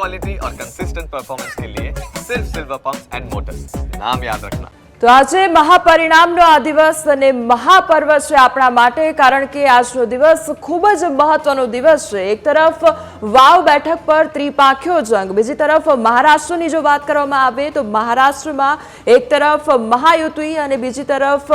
Quality और consistent performance के लिए सिर्फ सिल्वर पंप्स एंड मोटर्स, नाम याद रखना। તો આજે મહાપરિણામનો આ દિવસ અને મહાપર્વ છે આપણા માટે, કારણ કે આજનો દિવસ ખૂબ જ મહત્વનો દિવસ છે। એક તરફ વાવ બેઠક પર ત્રિપાંખ્યો જંગ, બીજી તરફ મહારાષ્ટ્રની જો વાત કરવામાં આવે તો મહારાષ્ટ્રમાં એક તરફ મહાયુતિ અને બીજી તરફ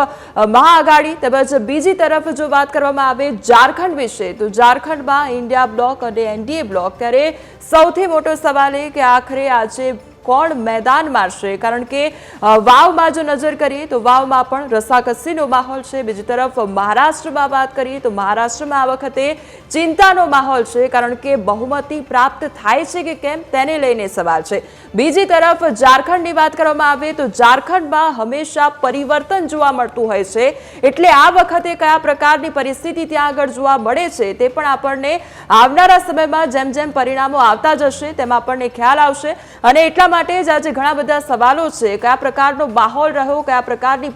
મહાઆઘાડી, તેમજ બીજી તરફ જો વાત કરવામાં આવે ઝારખંડ વિશે તો ઝારખંડમાં ઇન્ડિયા બ્લોક અને એનડીએ બ્લોક। ત્યારે સૌથી મોટો સવાલ એ કે આખરે આજે કોણ મેદાન મારશે, કારણ કે વાવમાં જો નજર કરીએ તો વાવમાં પણ રસાકસીનો માહોલ છે। બીજી તરફ મહારાષ્ટ્રમાં વાત કરીએ તો મહારાષ્ટ્રમાં આ વખતે ચિંતાનો માહોલ છે, કારણ કે બહુમતી પ્રાપ્ત થાય છે કે કેમ તેને લઈને સવાલ છે। બીજી તરફ ઝારખંડની વાત કરવામાં આવે તો ઝારખંડમાં હંમેશા પરિવર્તન જોવા મળતું હોય છે, એટલે આ વખતે કયા પ્રકારની પરિસ્થિતિ ત્યાં આગળ જોવા મળે છે તે પણ આપણને આવનારા સમયમાં જેમ જેમ પરિણામો આવતા જશે તેમ આપણને ખ્યાલ આવશે। અને એટલા માટે જ આજે ઘણા બધા સવાલો છે, કયા પ્રકારનો માહોલ રહ્યો, કયા પ્રકારની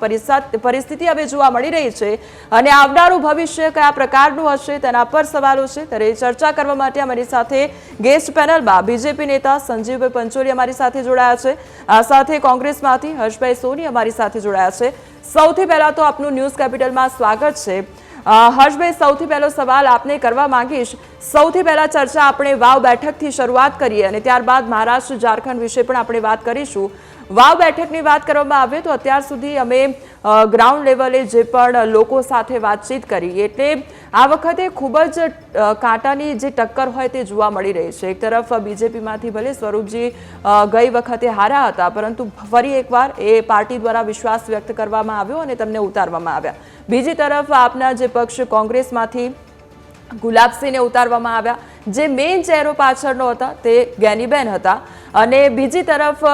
પરિસ્થિતિ હવે જોવા મળી રહી છે અને આવનારું ભવિષ્ય કયા પ્રકારનું હશે તેના પર સવાલો છે। ત્યારે ચર્ચા કરવા માટે અમારી સાથે ગેસ્ટ પેનલમાં બીજેપી નેતા સંજીવભાઈ પંચોલી અમારી સાથે જોડાયા છે, આ સાથે કોંગ્રેસમાંથી હર્ષભાઈ સોની અમારી સાથે જોડાયા છે। સૌથી પહેલા તો આપનું ન્યૂઝ કેપિટલમાં સ્વાગત છે। હર્ષભાઈ, સૌથી પહેલો સવાલ આપને કરવા માંગીશ। સૌથી પહેલા ચર્ચા આપણે વાવ બેઠકથી શરૂઆત કરીએ અને ત્યારબાદ મહારાષ્ટ્ર ઝારખંડ વિશે પણ આપણે વાત કરીશું। વાવ બેઠકની વાત કરવામાં આવે તો અત્યાર સુધી અમે ગ્રાઉન્ડ લેવલે જે પણ લોકો સાથે વાતચીત કરી, એટલે આ વખતે ખૂબ જ કાંટાની જે ટક્કર હોય તે જોવા મળી રહી છે। એક તરફ બીજેપીમાંથી ભલે સ્વરૂપજી ગઈ વખતે હાર્યા હતા, પરંતુ ફરી એકવાર એ પાર્ટી દ્વારા વિશ્વાસ વ્યક્ત કરવામાં આવ્યો અને તેમને ઉતારવામાં આવ્યા। બીજી તરફ આપના જે પક્ષ કોંગ્રેસમાંથી ગુલાબસિંહને ઉતારવામાં આવ્યા, જે મેઇન ચહેરો પાછળનો હતા તે જ્ઞાનીબેન હતા। અને બીજી તરફ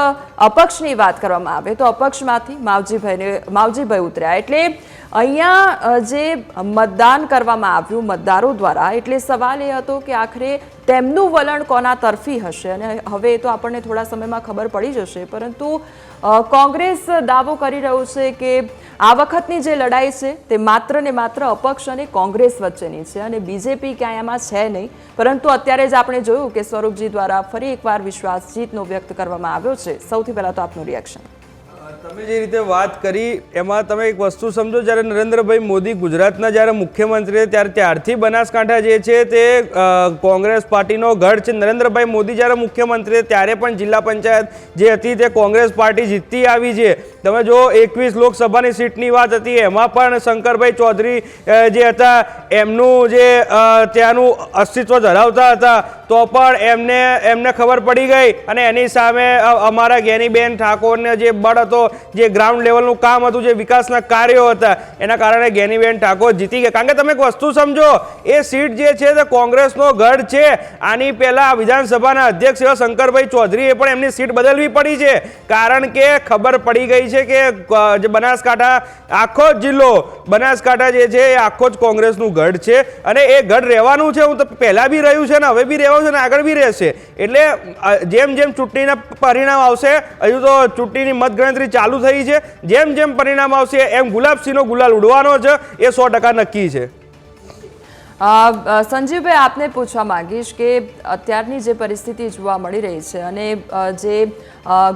અપક્ષની વાત કરવામાં આવે તો અપક્ષમાંથી માવજીભાઈ ઉતર્યા। એટલે અહીંયા જે મતદાન કરવામાં આવ્યું મતદારો દ્વારા, એટલે સવાલ એ હતો કે આખરે તેમનું વલણ કોના તરફી હશે, અને હવે એ તો આપણને થોડા સમયમાં ખબર પડી જશે। પરંતુ કોંગ્રેસ દાવો કરી રહ્યું છે કે આ વખતની જે લડાઈ છે તે માત્ર ને માત્ર અપક્ષ અને કોંગ્રેસ વચ્ચેની છે અને બીજેપી ક્યાંય એમાં છે નહીં। પરંતુ અત્યારે જ આપણે જોયું કે સ્વરૂપજી દ્વારા ફરી એકવાર વિશ્વાસ જીતનો વ્યક્ત કરવામાં આવ્યો છે। સૌથી પહેલા તો આપનું રિએક્શન। તમે જે રીતે વાત કરી એમાં તમે એક વસ્તુ સમજો, જ્યારે નરેન્દ્રભાઈ મોદી ગુજરાતના જ્યારે મુખ્યમંત્રી ત્યારથી બનાસકાંઠા જે છે તે કોંગ્રેસ પાર્ટીનો ગઢ છે। નરેન્દ્રભાઈ મોદી જ્યારે મુખ્યમંત્રી ત્યારે પણ જિલ્લા પંચાયત જે હતી તે કોંગ્રેસ પાર્ટી જીતતી આવી છે। તમે જો 21 લોકસભાની સીટની વાત હતી એમાં પણ શંકરભાઈ ચૌધરી જે હતા એમનું જે ત્યાંનું અસ્તિત્વ ધરાવતા હતા, તો પણ એમને ખબર પડી ગઈ અને એની સામે અમારા જ્ઞાનીબેન ઠાકોરને જે બળ હતો, જે ગ્રાઉન્ડ લેવલનું કામ હતું, જે વિકાસના કાર્યો હતા, એના કારણે જ્ઞાનીબેન ઠાકોર જીતી ગયા। કારણ કે તમે એક વસ્તુ સમજો, એ સીટ જે છે તે કોંગ્રેસનો ગઢ છે। આની પહેલા વિધાનસભાના અધ્યક્ષ એવા શંકરભાઈ ચૌધરીએ પણ એમની સીટ બદલવી પડી છે, કારણ કે ખબર પડી ગઈ છે કે બનાસકાંઠા આખો જ જિલ્લો બનાસકાંઠા જે છે એ આખો જ કોંગ્રેસનું ગઢ છે અને એ ગઢ રહેવાનું છે। હું તો પહેલા બી રહ્યું છે ને હવે બી રહેવાનું છે ને આગળ બી રહેશે। એટલે જેમ જેમ ચૂંટણીના પરિણામ આવશે, હજુ તો ચૂંટણીની મતગણતરી ચાલુ થઈ છે, જેમ જેમ પરિણામ આવશે એમ ગુલાબસિંહનો ગુલાલ ઉડવાનો છે, એ 100% નક્કી છે। સંજીવભાઈ, આપને પૂછવા માંગીશ કે અત્યારની જે પરિસ્થિતિ જોવા મળી રહી છે અને જે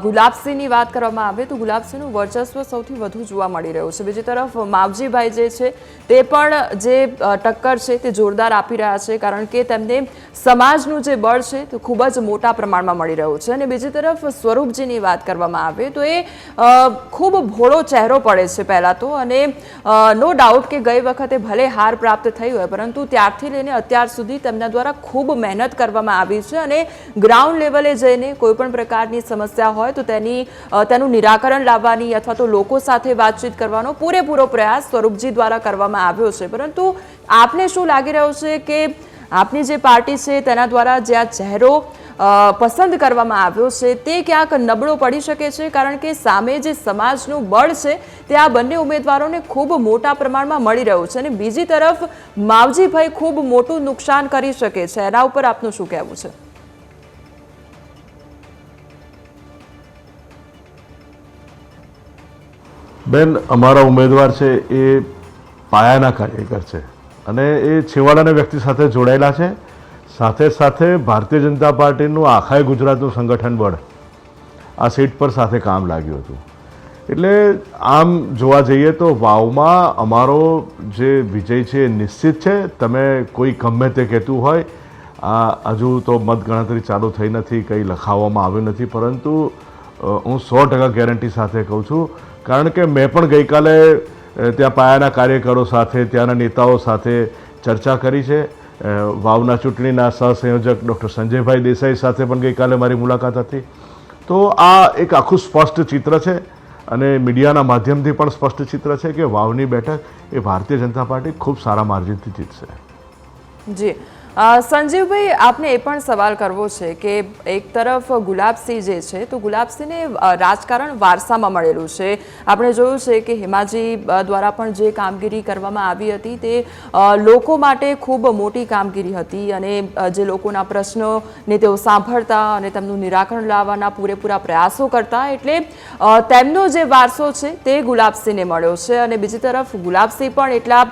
ગુલાબસિંહની વાત કરવામાં આવે તો ગુલાબસિંહનું વર્ચસ્વ સૌથી વધુ જોવા મળી રહ્યું છે। બીજી તરફ માવજીભાઈ જે છે તે પણ જે ટક્કર છે તે જોરદાર આપી રહ્યા છે, કારણ કે તેમને સમાજનું જે બળ છે તે ખૂબ જ મોટા પ્રમાણમાં મળી રહ્યું છે। અને બીજી તરફ સ્વરૂપજીની વાત કરવામાં આવે તો એ ખૂબ ભોળો ચહેરો પડે છે પહેલાં તો, અને નો ડાઉટ કે ગઈ વખતે ભલે હાર પ્રાપ્ત થઈ હોય, પરંતુ ત્યારથી લઈને અત્યાર સુધી તેમના દ્વારા ખૂબ મહેનત કરવામાં આવી છે અને ગ્રાઉન્ડ લેવલે જઈને કોઈ પણ પ્રકારની સમસ્યા હોય તો તેનું નિરાકરણ લાવવાની અથવા તો લોકો સાથે વાતચીત કરવાનો પૂરેપૂરો પ્રયાસ સ્વરૂપજી દ્વારા કરવામાં આવ્યો છે। પરંતુ આપને શું લાગી રહ્યું છે કે આપની જે પાર્ટી છે તેના દ્વારા જે આ ચહેરો પસંદ કરવામાં આવ્યો છે તે ક્યાંક નબળો પડી શકે છે, કારણ કે સામે જે સમાજનું બળ છે તે આ બંને ઉમેદવારોને ખૂબ મોટા પ્રમાણમાં મળી રહ્યું છે અને બીજી તરફ માવજીભાઈ ખૂબ મોટું નુકસાન કરી શકે છે। એના ઉપર આપનું શું કહેવું છે? બેન, અમારા ઉમેદવાર છે એ પાયાના કાર્યકર છે અને એ છેવાડાના વ્યક્તિ સાથે જોડાયેલા છે। સાથે સાથે ભારતીય જનતા પાર્ટીનું આખાય ગુજરાતનું સંગઠન બળ આ સીટ પર સાથે કામ લાગ્યું હતું. એટલે આમ જોવા જઈએ તો વાવમાં અમારો જે વિજય છે એ નિશ્ચિત છે. તમે કોઈ ગમે તે કહેતું હોય, આ હજુ તો મતગણતરી ચાલુ થઈ નથી, કંઈ લખાવવામાં આવ્યું નથી, પરંતુ હું 100% ગેરંટી સાથે કહું છું, કારણ કે મેં પણ ગઈકાલે ત્યાં પાયાના કાર્યકરો સાથે, ત્યાંના નેતાઓ સાથે ચર્ચા કરી છે. વાવના ચૂંટણીના સહસંયોજક ડૉક્ટર સંજયભાઈ દેસાઈ સાથે પણ ગઈકાલે મારી મુલાકાત હતી. તો આ એક આખું સ્પષ્ટ ચિત્ર છે અને મીડિયાના માધ્યમથી પણ સ્પષ્ટ ચિત્ર છે કે વાવની બેઠક એ ભારતીય જનતા પાર્ટી ખૂબ સારા માર્જિનથી જીતશે. જી સંજીવભાઈ, આપને એ પણ સવાલ કરવો છે કે એક તરફ ગુલાબસિંહ જે છે તો ગુલાબસિંહને રાજકારણ વારસામાં મળેલું છે. આપણે જોયું છે કે હેમાજી દ્વારા પણ જે કામગીરી કરવામાં આવી હતી તે લોકો માટે ખૂબ મોટી કામગીરી હતી અને જે લોકોના પ્રશ્નોને તેઓ સાંભળતા અને તેમનું નિરાકરણ લાવવાના પૂરેપૂરા પ્રયાસો કરતા, એટલે તેમનો જે વારસો છે તે ગુલાબસિંહને મળ્યો છે. અને બીજી તરફ ગુલાબસિંહ પણ એટલા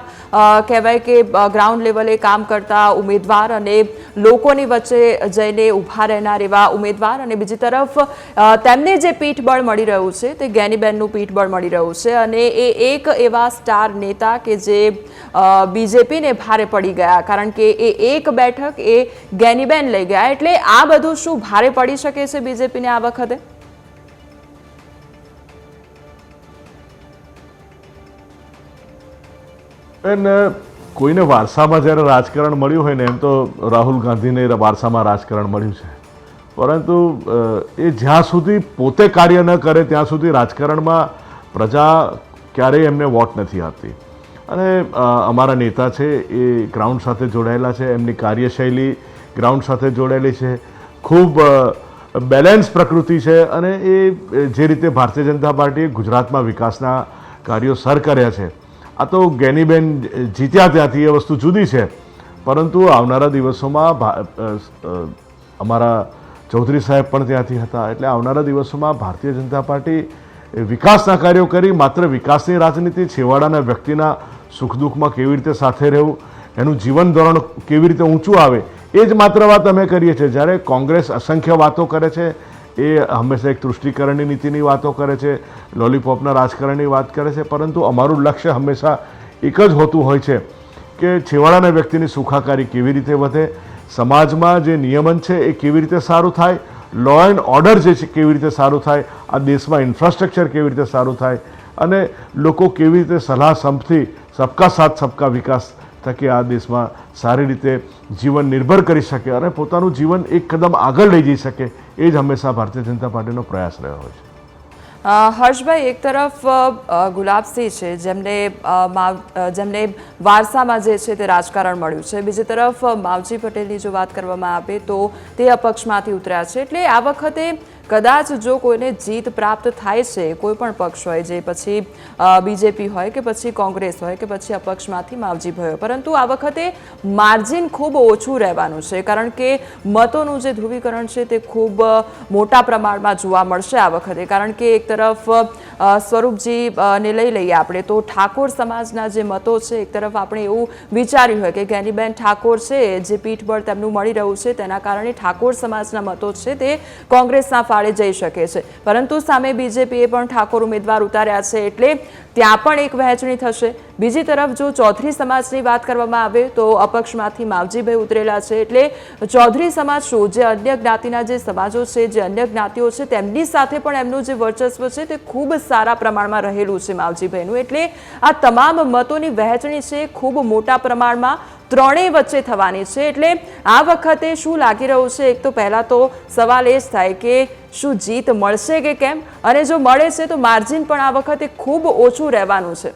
કહેવાય કે ગ્રાઉન્ડ લેવલે કામ કરતા ઉમેદવાર અને લોકોની વચ્ચે જઈને ઊભા રહેનાર એવા ઉમેદવાર, અને બીજી તરફ તેમને જે પીઠબળ મળી રહ્યું છે તે જ્ઞાનીબેનનું પીઠબળ મળી રહ્યું છે. અને એ એક એવા સ્ટાર નેતા કે જે બીજેપીને ભારે પડી ગયા, કારણ કે એ એક બેઠક એ જ્ઞાનીબેન લઈ ગયા. એટલે આ બધું શું ભારે પડી શકે છે બીજેપીને આ વખતે? કોઈને વારસામાં જ્યારે રાજકારણ મળ્યું હોય ને, એમ તો રાહુલ ગાંધીને વારસામાં રાજકારણ મળ્યું છે, પરંતુ એ જ્યાં સુધી પોતે કાર્ય ન કરે ત્યાં સુધી રાજકારણમાં પ્રજા ક્યારેય એમને વોટ નથી આપતી. અને અમારા નેતા છે એ ગ્રાઉન્ડ સાથે જોડાયેલા છે, એમની કાર્યશૈલી ગ્રાઉન્ડ સાથે જોડાયેલી છે, ખૂબ બેલેન્સ પ્રકૃતિ છે. અને એ જે રીતે ભારતીય જનતા પાર્ટીએ ગુજરાતમાં વિકાસના કાર્યો સર કર્યા છે, આ તો જ્ઞાનીબેન જીત્યા ત્યાંથી એ વસ્તુ જુદી છે, પરંતુ આવનારા દિવસોમાં અમારા ચૌધરી સાહેબ પણ ત્યાંથી હતા. એટલે આવનારા દિવસોમાં ભારતીય જનતા પાર્ટી વિકાસના કાર્યો કરી, માત્ર વિકાસની રાજનીતિ, છેવાડાના વ્યક્તિના સુખ દુઃખમાં કેવી રીતે સાથે રહેવું, એનું જીવન ધોરણ કેવી રીતે ઊંચું આવે, એ જ માત્ર વાત અમે કરીએ છીએ. જ્યારે કોંગ્રેસ અસંખ્ય વાતો કરે છે, એ હંમેશા એક તૃષ્ટિકરણની નીતિની વાતો કરે છે, લોલીપોપના રાજકારણની વાત કરે છે, પરંતુ અમારું લક્ષ્ય હંમેશા એક જ હોતું હોય છે કે છેવાડાના વ્યક્તિની સુખાકારી કેવી રીતે વધે, સમાજમાં જે નિયમન છે એ કેવી રીતે સારું થાય, લો એન્ડ ઓર્ડર જે છે કેવી રીતે સારું થાય, આ દેશમાં ઇન્ફ્રાસ્ટ્રક્ચર કેવી રીતે સારું થાય, અને લોકો કેવી રીતે સલાહ સંપથી સબકા સાથ સબકા વિકાસ થકી આ દેશમાં સારી રીતે જીવન નિર્ભર કરી શકે અને પોતાનું જીવન એક કદમ આગળ લઈ જઈ શકે, એ જ હંમેશા ભારતીય જનતા પાર્ટીનો પ્રયાસ રહ્યો હોય છે. હર્ષભાઈ, એક તરફ ગુલાબસિંહ છે જેમને વારસામાં જે છે તે રાજકારણ મળ્યું છે, બીજી તરફ માવજી પટેલની જો વાત કરવામાં આવે તો તે અપક્ષમાંથી ઉતર્યા છે. એટલે આ વખતે કદાચ જો કોઈને જીત પ્રાપ્ત થાય છે, કોઈ પણ પક્ષ હોય, જે પછી બીજેપી હોય કે પછી કોંગ્રેસ હોય કે પછી અપક્ષમાંથી માવજીભાઈ હોય, પરંતુ આ વખતે માર્જિન ખૂબ ઓછું રહેવાનું છે, કારણ કે મતોનું જે ધ્રુવીકરણ છે તે ખૂબ મોટા પ્રમાણમાં જોવા મળશે આ વખતે. કારણ કે એક તરફ સ્વરૂપજીને લઈ લઈએ આપણે તો ઠાકોર સમાજના જે મતો છે, એક તરફ આપણે એવું વિચાર્યું હોય કે જ્ઞાનીબેન ઠાકોર છે, જે પીઠબળ તેમનું મળી રહ્યું છે તેના કારણે ઠાકોર સમાજના મતો છે તે કોંગ્રેસના જઈ શકે છે, પરંતુ સામે બીજેપીએ પણ ઠાકોર ઉમેદવાર ઉતાર્યા છે, એટલે ત્યાં પણ એક વહેંચણી થશે. બીજી તરફ જો ચૌધરી સમાજની વાત કરવામાં આવે તો અપક્ષમાંથી માવજીભાઈ ઉતરેલા છે, એટલે ચૌધરી સમાજ શું, જે અન્ય જ્ઞાતિના જે સમાજો છે, જે અન્ય જ્ઞાતિઓ છે, તેમની સાથે પણ એમનું જે વર્ચસ્વ છે તે ખૂબ સારા પ્રમાણમાં રહેલું છે માવજીભાઈનું. એટલે આ તમામ મતોની વહેંચણી છે ખૂબ મોટા પ્રમાણમાં ત્રણેય વચ્ચે થવાની છે. એટલે આ વખતે શું લાગી રહ્યું છે, એક તો પહેલા તો સવાલ એ જ થાય કે શું જીત મળશે કે કેમ, અને જો મળે છે તો માર્જિન પણ આ વખતે ખૂબ ઓછું રહેવાનું છે.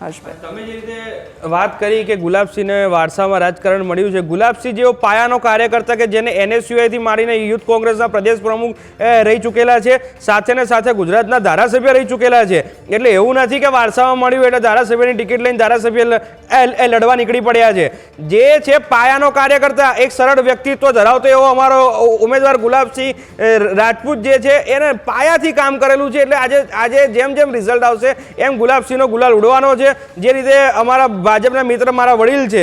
તમે જે રીતે વાત કરી કે ગુલાબસિંહને વારસામાં રાજકારણ મળ્યું છે, ગુલાબસિંહ જેવો પાયાનો કાર્યકર્તા કે જેને NSUI થી માંડીને યુથ કોંગ્રેસના પ્રદેશ પ્રમુખ રહી ચૂકેલા છે, સાથે ને સાથે ગુજરાતના ધારાસભ્ય રહી ચૂકેલા છે. એટલે એવું નથી કે વારસામાં મળ્યું એટલે ધારાસભ્યની ટિકિટ લઈને ધારાસભ્ય લડવા નીકળી પડ્યા છે. જે છે પાયાનો કાર્યકર્તા, એક સરળ વ્યક્તિત્વ ધરાવતો એવો અમારો ઉમેદવાર ગુલાબસિંહ રાજપૂત જે છે એને પાયાથી કામ કરેલું છે. એટલે આજે જેમ જેમ રિઝલ્ટ આવશે એમ ગુલાબસિંહનો ગુલાલ ઉડવાનો છે. જે રીતે અમારા ભાજપના મિત્ર મારા વડીલ છે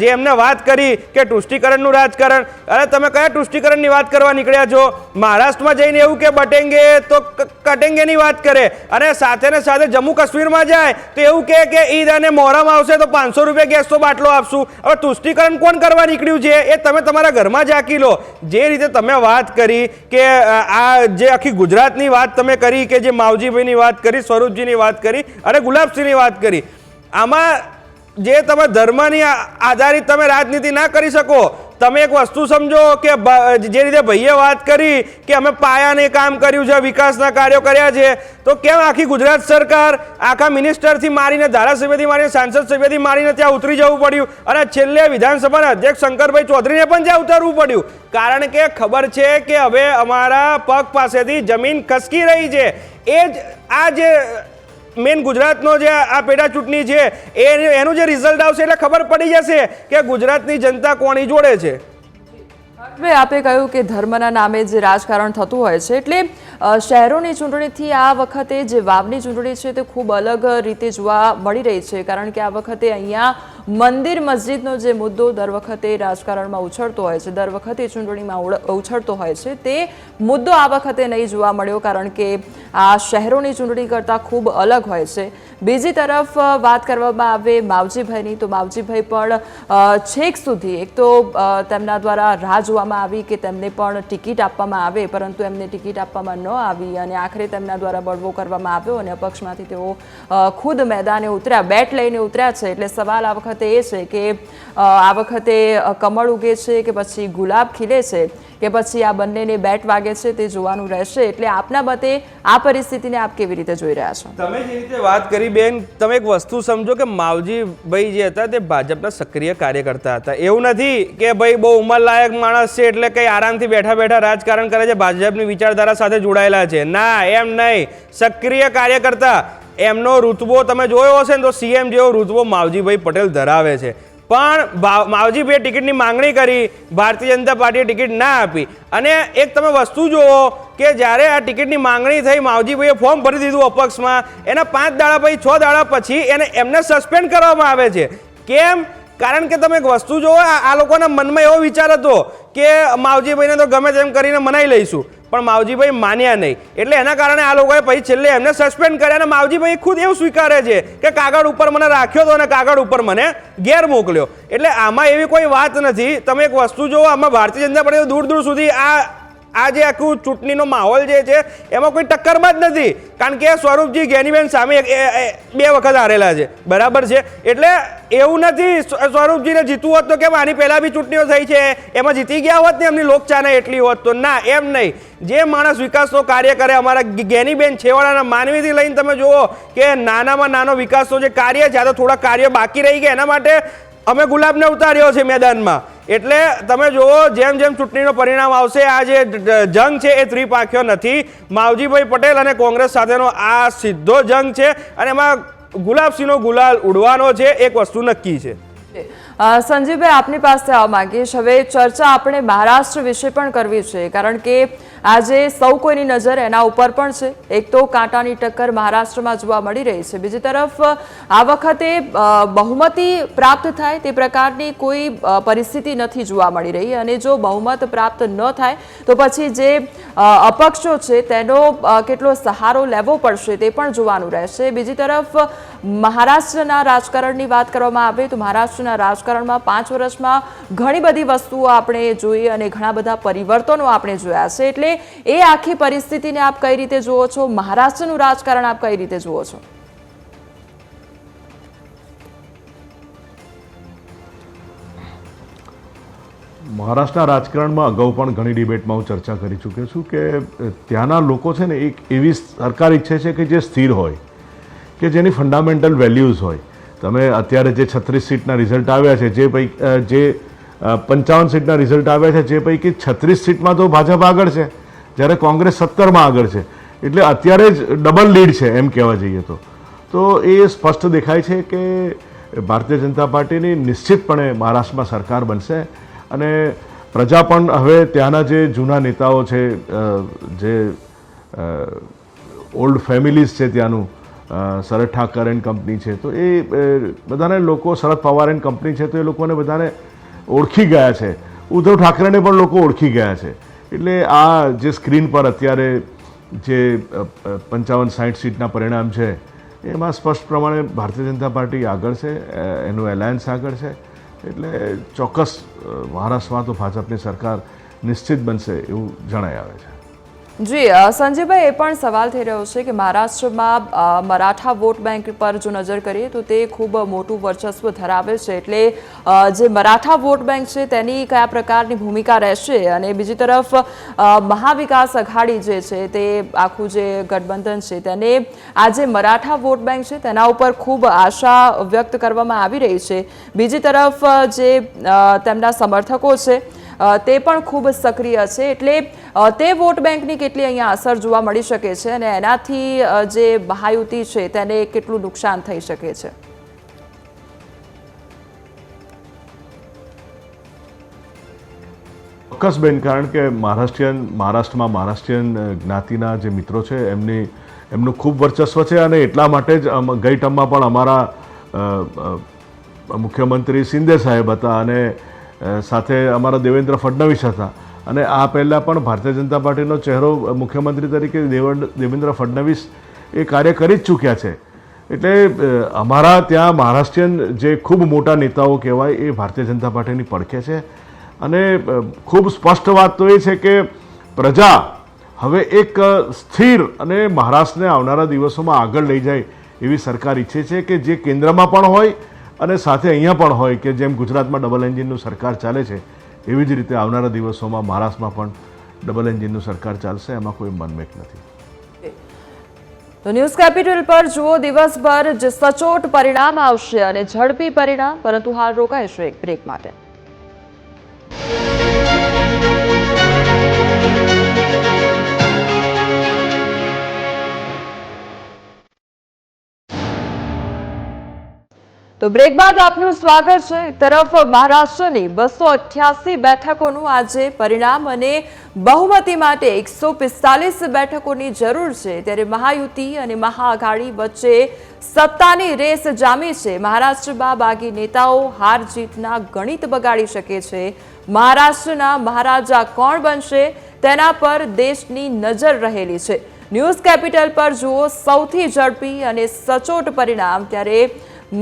જે એમને વાત કરી કે તુષ્ટિકરણનું રાજકારણ, અરે તમે કયા તુષ્ટિકરણની વાત કરવા નીકળ્યા છો? મહારાષ્ટ્રમાં જઈને એવું કે બટેંગે તો કટેંગેની વાત કરે, અને સાથે ને સાથે જમ્મુ કાશ્મીરમાં જાય તો એવું કે ઈદ અને મોહરમ આવશે તો 500 રૂપિયા ગેસનો બાટલો આપશું. હવે તુષ્ટિકરણ કોણ કરવા નીકળ્યું છે એ તમે તમારા ઘરમાં ઝાંકી લો. જે રીતે તમે વાત કરી કે આ જે આખી ગુજરાતની વાત તમે કરી, કે જે માવજીભાઈની વાત કરી, સ્વરૂપજીની વાત કરી અને ગુલાબસિંહની વાત કરી, આમાં જે તમે ધર્મની આધારિત તમે રાજનીતિ ના કરી શકો. તમે એક વસ્તુ સમજો કે જે રીતે ભાઈએ વાત કરી કે અમે પાયાને કામ કર્યું છે, વિકાસના કાર્યો કર્યા છે, તો કેમ આખી ગુજરાત સરકાર આખા મિનિસ્ટરથી મારીને, ધારાસભ્યથી મારીને, સાંસદ સભ્યથી મારીને ત્યાં ઉતરી જવું પડ્યું, અને છેલ્લે વિધાનસભાના અધ્યક્ષ શંકરભાઈ ચૌધરીને પણ ત્યાં ઉતરવું પડ્યું? કારણ કે ખબર છે કે હવે અમારા પગ પાસેથી જમીન ખસકી રહી છે. એ જ આ જે મેન ગુજરાતનો જે આ પેટા ચૂંટણી છે એનું જે રિઝલ્ટ આવશે એટલે ખબર પડી જશે કે ગુજરાતની જનતા કોની જોડે છે. હવે આપે કહ્યું કે ધર્મના નામે જે રાજકારણ થતું હોય છે, એટલે શહેરોની ચૂંટણીથી આ વખતે જે વાવની ચૂંટણી છે તે ખૂબ અલગ રીતે જોવા મળી રહી છે. કારણ કે આ વખતે અહીંયા મંદિર મસ્જિદનો જે મુદ્દો દર વખતે રાજકારણમાં ઉછળતો હોય છે, દર વખતે ચૂંટણીમાં ઉછળતો હોય છે, તે મુદ્દો આ વખતે નહીં જોવા મળ્યો. કારણ કે આ શહેરોની ચૂંટણી કરતાં ખૂબ અલગ હોય છે. બીજી તરફ વાત કરવામાં આવે માવજીભાઈની, તો માવજીભાઈ પણ છેક સુધી એક તો તેમના દ્વારા રાહ જોવામાં આવી કે તેમને પણ ટિકિટ આપવામાં આવે, પરંતુ એમને ટિકિટ આપવામાં ન આવી અને આખરે તેમના દ્વારા બળવો કરવામાં આવ્યો અને અપક્ષમાંથી તેઓ ખુદ મેદાને ઉતર્યા, બેટ લઈને ઉતર્યા છે. એટલે સવાલ આ વખતે એ છે કે આ વખતે કમળ ઉગે છે કે પછી ગુલાબ ખીલે છે કે પછી આ બંનેને બેટ વાગે છે, તે જોવાનું રહેશે. એટલે આપના મતે આ પરિસ્થિતિને આપ કેવી રીતે જોઈ રહ્યા છો? તમે જે રીતે વાત કરી બેન, તમે એક વસ્તુ સમજો કે માવજીભાઈ જે હતા તે ભાજપના સક્રિય કાર્યકર્તા હતા. એવું નથી કે ભાઈ બહુ ઉંમરલાયક માણસ છે એટલે કંઈ આરામથી બેઠા બેઠા રાજકારણ કરે છે, ભાજપની વિચારધારા સાથે જોડાયેલા છે. ના, એમ નહીં. સક્રિય કાર્યકર્તા. એમનો રૂતબો તમે જોયો હશે ને તો સીએમ જેવો રૂતબો માવજીભાઈ પટેલ ધરાવે છે. પણ માવજીભાઈએ ટિકિટની માંગણી કરી, ભારતીય જનતા પાર્ટીએ ટિકિટ ના આપી. અને એક તમે વસ્તુ જુઓ કે જ્યારે આ ટિકિટની માંગણી થઈ, માવજીભાઈએ ફોર્મ ભરી દીધું અપક્ષમાં, એના 5 દાડા પછી 6 દાડા પછી એમને સસ્પેન્ડ કરવામાં આવે છે. કેમ? કારણ કે તમે એક વસ્તુ જુઓ, આ લોકોના મનમાં એવો વિચાર હતો કે માવજીભાઈને તો ગમે તેમ કરીને મનાઈ લઈશું, પણ માવજીભાઈ માન્યા નહીં. એટલે એના કારણે આ લોકોએ પછી છેલ્લે એમને સસ્પેન્ડ કર્યા, અને માવજીભાઈ ખુદ એવું સ્વીકારે છે કે કાગળ ઉપર મને રાખ્યો હતો અને કાગળ ઉપર મને ઘેર મોકલ્યો. એટલે આમાં એવી કોઈ વાત નથી. તમે એક વસ્તુ જુઓ, આમાં ભારતીય જનતા પાર્ટી દૂર દૂર સુધી આ જે આખું ચૂંટણીનો માહોલ જે છે એમાં કોઈ ટક્કરમાં જ નથી. કારણ કે સ્વરૂપજી ગેનીબેન સામે 2 વખત હારેલા છે, બરાબર છે. એટલે એવું નથી સ્વરૂપજીને જીતવું હોત તો કેમ આની પહેલાં બી ચૂંટણીઓ થઈ છે એમાં જીતી ગયા હોત ને, એમની લોકચાહના એટલી હોત તો. ના, એમ નહીં. જે માણસ વિકાસનો કાર્ય કરે, અમારા ગેનીબેન છેવાડાના માનવીથી લઈને તમે જુઓ કે નાનામાં નાનો વિકાસનો જે કાર્ય છે, આ તો થોડા કાર્ય બાકી રહી ગયા, એના માટે અમે ગુલાબને ઉતાર્યો છે મેદાનમાં. એટલે તમે જુઓ, જેમ જેમ ચૂંટણીનો પરિણામ આવશે, આ જે જંગ છે એ ત્રિપાંખ્યો નથી. માવજીભાઈ પટેલ અને કોંગ્રેસ સાથેનો આ સીધો જંગ છે, અને એમાં ગુલાબસિંહનો ગુલાલ ઉડવાનો છે, એક વસ્તુ નક્કી છે. સંજીવભાઈ, આપની પાસે આવવા માંગીશ. હવે ચર્ચા આપણે મહારાષ્ટ્ર વિશે પણ કરવી છે, કારણ કે આજે સૌ કોઈની નજર એના ઉપર પણ છે. એક તો કાંટાની ટક્કર મહારાષ્ટ્રમાં જોવા મળી રહી છે, બીજી તરફ આ વખતે બહુમતી પ્રાપ્ત થાય તે પ્રકારની કોઈ પરિસ્થિતિ નથી જોવા મળી રહી, અને જો બહુમત પ્રાપ્ત ન થાય તો પછી જે અપક્ષો છે તેનો કેટલો સહારો લેવો પડશે તે પણ જોવાનું રહેશે. બીજી તરફ મહારાષ્ટ્રના રાજકારણની વાત કરવામાં આવે તો મહારાષ્ટ્રના રાજકારણમાં 5 વર્ષમાં ઘણી બધી વસ્તુઓ આપણે જોઈ અને ઘણા બધા પરિવર્તનો આપણે જોયા છે. એટલે એ આખી પરિસ્થિતિને આપ કઈ રીતે જુઓ છો? મહારાષ્ટ્રનું રાજકારણ આપ કઈ રીતે જુઓ છો? મહારાષ્ટ્રના રાજકારણમાં અગાઉ પણ ઘણી ડિબેટમાં હું ચર્ચા કરી ચૂક્યો છું કે ત્યાંના લોકો છે ને એક એવી સરકાર ઈચ્છે છે કે જે સ્થિર હોય, કે જેની ફંડામેન્ટલ વેલ્યુઝ હોય. તમે અત્યારે જે 36 સીટના રિઝલ્ટ આવ્યા છે, જે 55 સીટના રિઝલ્ટ આવ્યા છે, જે પૈકી 36 સીટમાં તો ભાજપ આગળ છે, જ્યારે કોંગ્રેસ 17માં આગળ છે. એટલે અત્યારે જ ડબલ લીડ છે એમ કહેવા જઈએ તો એ સ્પષ્ટ દેખાય છે કે ભારતીય જનતા પાર્ટીની નિશ્ચિતપણે મહારાષ્ટ્રમાં સરકાર બનશે. અને પ્રજા પણ હવે ત્યાંના જે જૂના નેતાઓ છે, જે ઓલ્ડ ફેમિલીઝ છે ત્યાંનું, શરદ ઠાકર એન્ડ કંપની છે, તો એ બધાને લોકો, શરદ પવાર એન્ડ કંપની છે, તો એ લોકોને બધાને ઓળખી ગયા છે. ઉદ્ધવ ઠાકરેને પણ લોકો ઓળખી ગયા છે. એટલે આ જે સ્ક્રીન પર અત્યારે જે 55-60 સીટના પરિણામ છે એમાં સ્પષ્ટ પ્રમાણે ભારતીય જનતા પાર્ટી આગળ છે, એનું એલાયન્સ આગળ છે. એટલે ચોક્કસ મહારાષ્ટ્રમાં તો ભાજપની સરકાર નિશ્ચિત બનશે એવું જણાઈ આવે છે. જી સંજયભાઈ, એ પણ સવાલ થઈ રહ્યો છે કે મહારાષ્ટ્રમાં મરાઠા વોટ બેંક પર જો નજર કરીએ તો તે ખૂબ મોટું વર્ચસ્વ ધરાવે છે. એટલે જે મરાઠા વોટ બેંક છે તેની કયા પ્રકારની ભૂમિકા રહેશે, અને બીજી તરફ મહાવિકાસ અઘાડી જે છે તે આખું જે ગઠબંધન છે તેને આ જે મરાઠા વોટ બેંક છે તેના ઉપર ખૂબ આશા વ્યક્ત કરવામાં આવી રહી છે. બીજી તરફ જે તેમના સમર્થકો છે તે પણ ખૂબ સક્રિય છે. એટલે તે વોટ બેંકની કેટલી અહીંયા અસર જોવા મળી શકે છે અને એનાથી જે મહાયુતિ છે તેને કેટલું નુકસાન થઈ શકે છે? ચોક્કસ બેન, કારણ કે મહારાષ્ટ્રમાં મહારાષ્ટ્રીયન જ્ઞાતિના જે મિત્રો છે એમનું ખૂબ વર્ચસ્વ છે. અને એટલા માટે જ ગઈ ટર્મમાં પણ અમારા મુખ્યમંત્રી શિંદે સાહેબ હતા અને સાથે અમારા દેવેન્દ્ર ફડણવીસ હતા. અને આ પહેલાં પણ ભારતીય જનતા પાર્ટીનો ચહેરો મુખ્યમંત્રી તરીકે દેવેન્દ્ર ફડણવીસ એ કાર્ય કરી જ ચૂક્યા છે. એટલે અમારા ત્યાં મહારાષ્ટ્રીયન જે ખૂબ મોટા નેતાઓ કહેવાય એ ભારતીય જનતા પાર્ટીની પડખે છે. અને ખૂબ સ્પષ્ટ વાત તો એ છે કે પ્રજા હવે એક સ્થિર અને મહારાષ્ટ્રને આવનારા દિવસોમાં આગળ લઈ જાય એવી સરકાર ઈચ્છે છે કે જે કેન્દ્રમાં પણ હોય અને સાથે અહીંયા પણ હોય, કે જેમ ગુજરાતમાં ડબલ એન્જિનનું સરકાર ચાલે છે એવી જ રીતે આવનારા દિવસોમાં મહારાષ્ટ્રમાં પણ ડબલ એન્જિનનું સરકાર ચાલશે, એમાં કોઈ મનમેક નથી. તો ન્યૂઝ કેપિટલ પર જુઓ દિવસભર જે સચોટ પરિણામ આવશે અને ઝડપી પરિણામ, પરંતુ હાલ રોકાઈશું એક બ્રેક માટે. તો બ્રેક બાદ આપનું સ્વાગત છે. એક તરફ મહારાષ્ટ્રની 288 બેઠકોનું આજે પરિણામ અને બહુમતી માટે 145 બેઠકોની જરૂર છે, ત્યારે મહાયુતિ અને મહાઆઘાડી વચ્ચે સત્તાની રેસ જામી છે. મહારાષ્ટ્રમાં બાગી નેતાઓ હાર જીતના ગણિત બગાડી શકે છે. મહારાષ્ટ્રના મહારાજા કોણ બનશે તેના પર દેશની નજર રહેલી છે. ન્યૂઝ કેપિટલ પર જુઓ સૌથી ઝડપી અને સચોટ પરિણામ. ત્યારે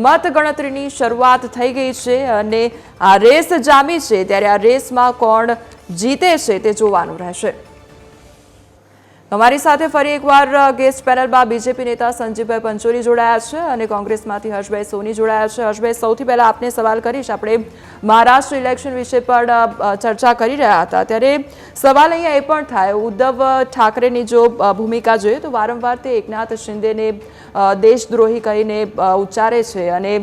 મતગણતરીની શરૂઆત થઈ ગઈ છે અને આ રેસ જામી છે, ત્યારે આ રેસમાં કોણ જીતે છે તે જોવાનું રહેશે. અમારી સાથે ફરી એકવાર ગેસ્ટ પેનલમાં બીજેપી નેતા સંજીવભાઈ પંચોલી જોડાયા છે અને કોંગ્રેસમાંથી હર્ષભાઈ સોની જોડાયા છે. હર્ષભાઈ, સૌથી પહેલા આપને સવાલ કરીશ. આપણે મહારાષ્ટ્ર ઇલેક્શન વિશે પણ ચર્ચા કરી રહ્યા હતા, ત્યારે સવાલ અહીંયા એ પણ થાય, ઉદ્ધવ ઠાકરેની જો ભૂમિકા જોઈએ તો વારંવાર તે એકનાથ શિંદેને દેશદ્રોહી કહીને ઉચ્ચારે છે અને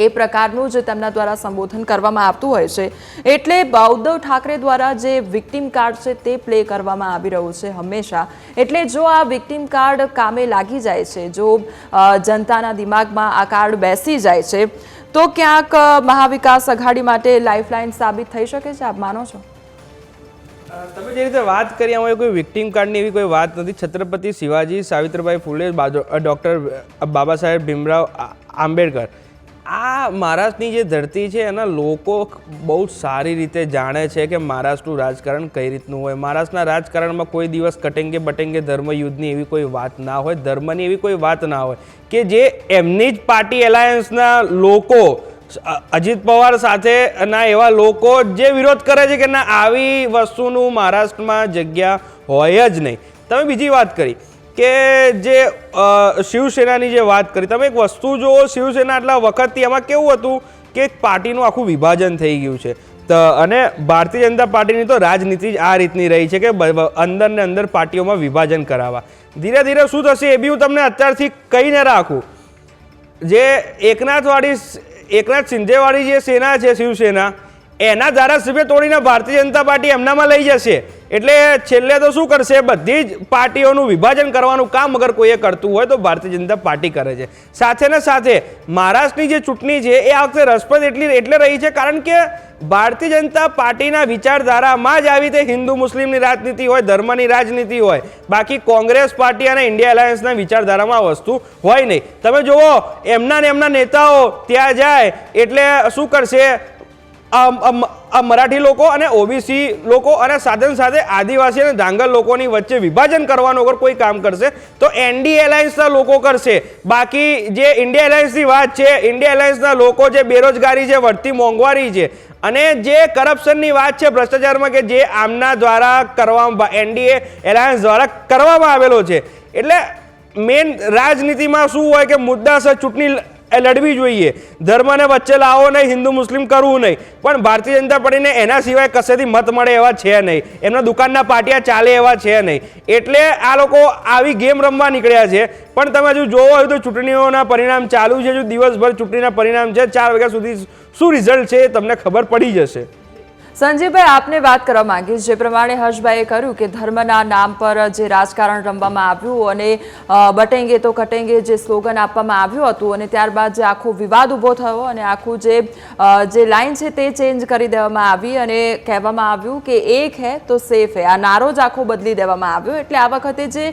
એ પ્રકારનું જ તેમના દ્વારા સંબોધન કરવામાં આવતું હોય છે. એટલે ઉદ્ધવ ઠાકરે દ્વારા જે વિક્ટિમ કાર્ડ છે તે પ્લે કરવામાં આવી રહ્યું છે હંમેશા. એટલે જો આ વિક્ટિમ કાર્ડ કામે લાગી જાય છે, જો જનતાના દિમાગમાં આ કાર્ડ બેસી જાય છે, તો ક્યાંક મહાવિકાસ અઘાડી માટે લાઇફલાઇન સાબિત થઈ શકે છે, આપ માનો છો? તમે જે રીતે વાત કરી, આમાં કોઈ વિક્ટિમ કાર્ડની એવી કોઈ વાત નથી. છત્રપતિ શિવાજી, સાવિત્રીબાઈ ફૂલે, ડૉક્ટર બાબા સાહેબ ભીમરાવ આંબેડકર, આ મહારાષ્ટ્રની જે ધરતી છે એના લોકો બહુ સારી રીતે જાણે છે કે મહારાષ્ટ્રનું રાજકારણ કઈ રીતનું હોય. મહારાષ્ટ્રના રાજકારણમાં કોઈ દિવસ કટેંગે બટેંગે ધર્મ યુદ્ધની એવી કોઈ વાત ના હોય, ધર્મની એવી કોઈ વાત ના હોય, કે જે એમની જ પાર્ટી એલાયન્સના લોકો, અજીત પવાર સાથેના એવા લોકો જે વિરોધ કરે છે કે ના, આવી વસ્તુનું મહારાષ્ટ્રમાં જગ્યા હોય જ નહીં. તમે બીજી વાત કરી કે જે શિવસેનાની જે વાત કરી, તમે એક વસ્તુ જુઓ, શિવસેના આટલા વખતથી એમાં કેવું હતું કે એક પાર્ટીનું આખું વિભાજન થઈ ગયું છે. અને ભારતીય જનતા પાર્ટીની તો રાજનીતિ જ આ રીતની રહી છે કે અંદર ને અંદર પાર્ટીઓમાં વિભાજન કરાવવા. ધીરે ધીરે શું થશે એ બી હું તમને અત્યારથી કહીને રાખું. જે એકનાથ શિંદેવાળી જે સેના છે, શિવસેના, એના ધારાસભ્ય તોડીને ભારતીય જનતા પાર્ટી એમનામાં લઈ જશે. એટલે છેલ્લે તો શું કરશે, બધી જ પાર્ટીઓનું વિભાજન કરવાનું કામ અગર કોઈએ કરતું હોય તો ભારતીય જનતા પાર્ટી કરે છે. સાથે ને સાથે મહારાષ્ટ્રની જે ચૂંટણી છે એ આ વખતે રસપ્રદ એટલે રહી છે કારણ કે ભારતીય જનતા પાર્ટીના વિચારધારામાં જ આવી રીતે હિન્દુ મુસ્લિમની રાજનીતિ હોય, ધર્મની રાજનીતિ હોય, બાકી કોંગ્રેસ પાર્ટી અને ઇન્ડિયા એલાયન્સના વિચારધારામાં આ વસ્તુ હોય નહીં. તમે જુઓ એમના ને એમના નેતાઓ ત્યાં જાય એટલે શું કરશે, મરાઠી લોકો અને ઓબીસી લોકો અને સાથે આદિવાસી અને ડાંગર લોકોની વચ્ચે વિભાજન કરવાનું અગર કોઈ કામ કરશે તો એનડી એલાયન્સના લોકો કરશે. બાકી જે ઇન્ડિયા એલાયન્સની વાત છે, ઇન્ડિયા એલાયન્સના લોકો જે બેરોજગારી છે, વધતી મોંઘવારી છે અને જે કરપ્શનની વાત છે, ભ્રષ્ટાચારમાં, કે જે આમના દ્વારા કરવામાં, એનડીએ એલાયન્સ દ્વારા કરવામાં આવેલો છે. એટલે મેન રાજનીતિમાં શું હોય કે મુદ્દાસર ચૂંટણી લડવી જોઈએ, ધર્મને વચ્ચે લાવો નહીં, હિન્દુ મુસ્લિમ કરવું નહીં, પણ ભારતીય જનતા પાર્ટીને એના સિવાય કશેથી મત મળે એવા છે નહીં, એમના દુકાનના પાટિયા ચાલે એવા છે નહીં. એટલે આ લોકો આવી ગેમ રમવા નીકળ્યા છે. પણ તમે હજુ જોવો હોય તો ચૂંટણીઓના પરિણામ ચાલુ છે, હજુ દિવસભર ચૂંટણીના પરિણામ છે, 4 વાગ્યા સુધી શું રિઝલ્ટ છે એ તમને ખબર પડી જશે. સંજીવભાઈ, આપને વાત કરવા માંગીશ જે પ્રમાણે હર્ષભાઈએ કહ્યું કે ધર્મના નામ પર જે રાજકારણ રમવામાં આવ્યું અને બટેંગે તો કટેંગે જે સ્લોગન આપવામાં આવ્યું હતું અને ત્યારબાદ જે આખો વિવાદ ઊભો થયો અને આખું જે લાઈન છે તે ચેન્જ કરી દેવામાં આવી અને કહેવામાં આવ્યું કે એક હે તો સેફ હે, આ નારો જ આખો બદલી દેવામાં આવ્યો. એટલે આ વખતે જે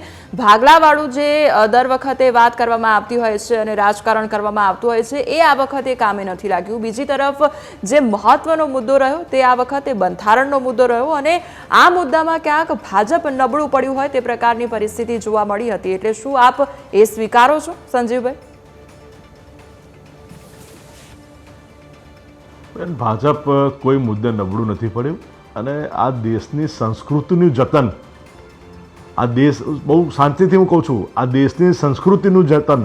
ભાગલાવાળું જે દર વખતે વાત કરવામાં આવતી હોય છે અને રાજકારણ કરવામાં આવતું હોય છે એ આ વખતે કામે નથી લાગ્યું. બીજી તરફ જે મહત્વનો મુદ્દો રહ્યો તે આ વખતે બંધારણનો મુદ્દો રહ્યો અને આ મુદ્દામાં ક્યાંક ભાજપ નબળું પડ્યું હોય તે પ્રકારની પરિસ્થિતિ જોવા મળી હતી. એટલે શું આપ એ સ્વીકારો છો સંજીવભાઈ? ભાજપ કોઈ મુદ્દે નબળું નથી પડ્યું અને આ દેશની સંસ્કૃતિનું જતન, આ દેશ, બહુ શાંતિથી હું કહું છું, આ દેશની સંસ્કૃતિનું જતન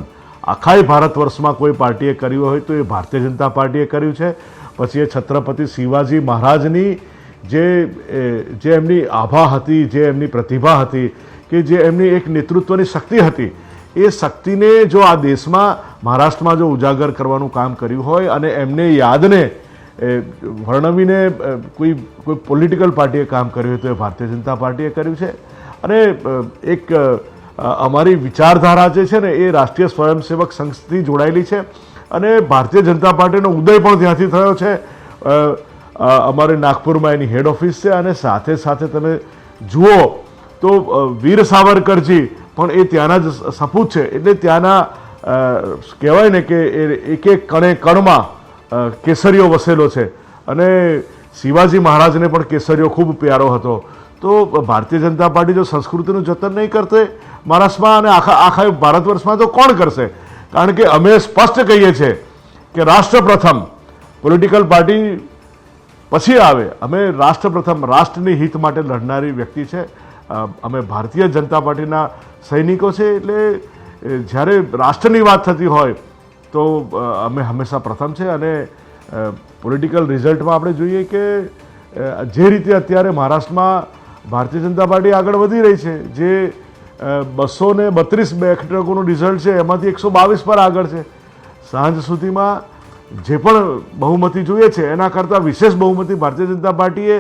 આખા ભારત વર્ષમાં કોઈ પાર્ટીએ કર્યું હોય તો એ ભારતીય જનતા પાર્ટીએ કર્યું છે. પછી એ છત્રપતિ શિવાજી મહારાજની જે એમની આભા હતી, જે એમની પ્રતિભા હતી, કે જે એમની એક નેતૃત્વની શક્તિ હતી, એ શક્તિને જો આ દેશમાં મહારાષ્ટ્રમાં જો ઉજાગર કરવાનું કામ કર્યું હોય અને એમને યાદને વર્ણવીને કોઈ પોલિટિકલ પાર્ટીએ કામ કર્યું હોય તો એ ભારતીય જનતા પાર્ટીએ કર્યું છે. અને એક અમારી વિચારધારા જે છે ને એ રાષ્ટ્રીય સ્વયંસેવક સંઘથી જોડાયેલી છે અને ભારતીય જનતા પાર્ટીનો ઉદય પણ ત્યાંથી થયો છે. અમારે નાગપુરમાં એની હેડ ઓફિસ છે અને સાથે સાથે તમે જુઓ તો વીર સાવરકરજી પણ એ ત્યાંના જ સપૂત છે. એટલે ત્યાંના કહેવાય ને કે એક એક કણે કણમાં કેસરીઓ વસેલો છે અને શિવાજી મહારાજને પણ કેસરીઓ ખૂબ પ્યારો હતો. તો ભારતીય જનતા પાર્ટી જો સંસ્કૃતિનું જતન નહીં કરશે મહારાષ્ટ્રમાં અને આખા ભારત વર્ષમાં તો કોણ કરશે? કારણ કે અમે સ્પષ્ટ કહીએ છીએ કે રાષ્ટ્ર પ્રથમ, પોલિટિકલ પાર્ટી પછી આવે. અમે રાષ્ટ્ર પ્રથમ, રાષ્ટ્રની હિત માટે લડનારી વ્યક્તિ છે. અમે ભારતીય જનતા પાર્ટીના સૈનિકો છે. એટલે જ્યારે રાષ્ટ્રની વાત થતી હોય તો અમે હંમેશા પ્રથમ છે. અને પોલિટિકલ રિઝલ્ટમાં આપણે જોઈએ કે જે રીતે અત્યારે મહારાષ્ટ્રમાં ભારતીય જનતા પાર્ટી આગળ વધી રહી છે, જે 232 બેઠકોનું રિઝલ્ટ છે એમાંથી 122 પર આગળ છે. સાંજ સુધીમાં જે પણ બહુમતી જોઈએ છે એના કરતાં વિશેષ બહુમતી ભારતીય જનતા પાર્ટીએ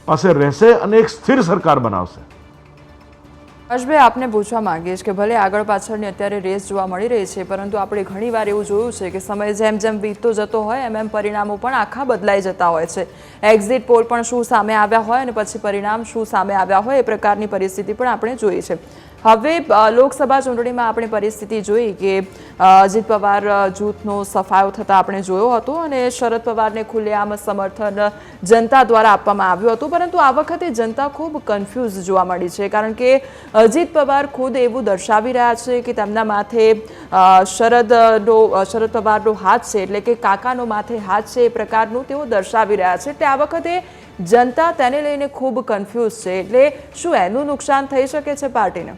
પાસે રહેશે અને એક સ્થિર સરકાર બનાવશે. હર્ષભાઈ, આપને પૂછવા માંગીશ કે ભલે આગળ પાછળની અત્યારે રેસ જોવા મળી રહી છે પરંતુ આપણે ઘણીવાર એવું જોયું છે કે સમય જેમ જેમ વીતતો જતો હોય એમ પરિણામો પણ આખા બદલાઈ જતા હોય છે. એક્ઝિટ પોલ પણ શું સામે આવ્યા હોય અને પછી પરિણામ શું સામે આવ્યા હોય એ પ્રકારની પરિસ્થિતિ પણ આપણે જોઈ છે. હવે લોકસભા ચૂંટણીમાં આપણે પરિસ્થિતિ જોઈ કે અજીત પવાર જૂથનો સફાયો થતાં આપણે જોયો હતો અને શરદ પવારને ખુલ્લેઆમ સમર્થન જનતા દ્વારા આપવામાં આવ્યું હતું. પરંતુ આ વખતે જનતા ખૂબ કન્ફ્યુઝ જોવા મળી છે કારણ કે અજીત પવાર ખુદ એવું દર્શાવી રહ્યા છે કે તેમના માથે શરદ પવારનો હાથ છે, એટલે કે કાકાનો માથે હાથ છે એ પ્રકારનું તેઓ દર્શાવી રહ્યા છે. એટલે આ વખતે જનતા તેને લઈને ખૂબ કન્ફ્યુઝ છે. એટલે શું એનું નુકસાન થઈ શકે છે પાર્ટીને?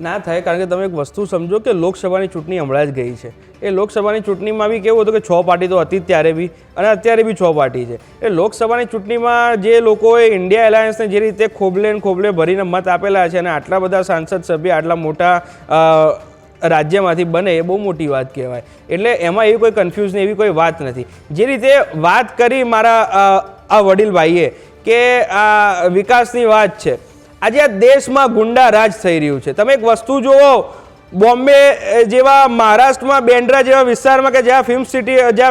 ના થાય, કારણ કે તમે એક વસ્તુ સમજો કે લોકસભાની ચૂંટણી હમણાં જ ગઈ છે. એ લોકસભાની ચૂંટણીમાં બી કેવું હતું કે 6 પાર્ટી તો હતી જ ત્યારે બી અને અત્યારે બી 6 પાર્ટી છે. એ લોકસભાની ચૂંટણીમાં જે લોકોએ ઇન્ડિયા એલાયન્સને જે રીતે ખોબલે ભરીને મત આપેલા છે અને આટલા બધા સાંસદ સભ્ય આટલા મોટા રાજ્યમાંથી બને એ બહુ મોટી વાત કહેવાય. એટલે એમાં એવી કોઈ કન્ફ્યુઝન એવી કોઈ વાત નથી. જે રીતે વાત કરી મારા આ વડીલભાઈએ કે આ વિકાસની વાત છે, આજે આ દેશમાં ગુંડા રાજ થઈ રહ્યું છે. તમે એક વસ્તુ જુઓ, બોમ્બે જેવા મહારાષ્ટ્રમાં બેન્ડ્રા જેવા વિસ્તારમાં કે જ્યાં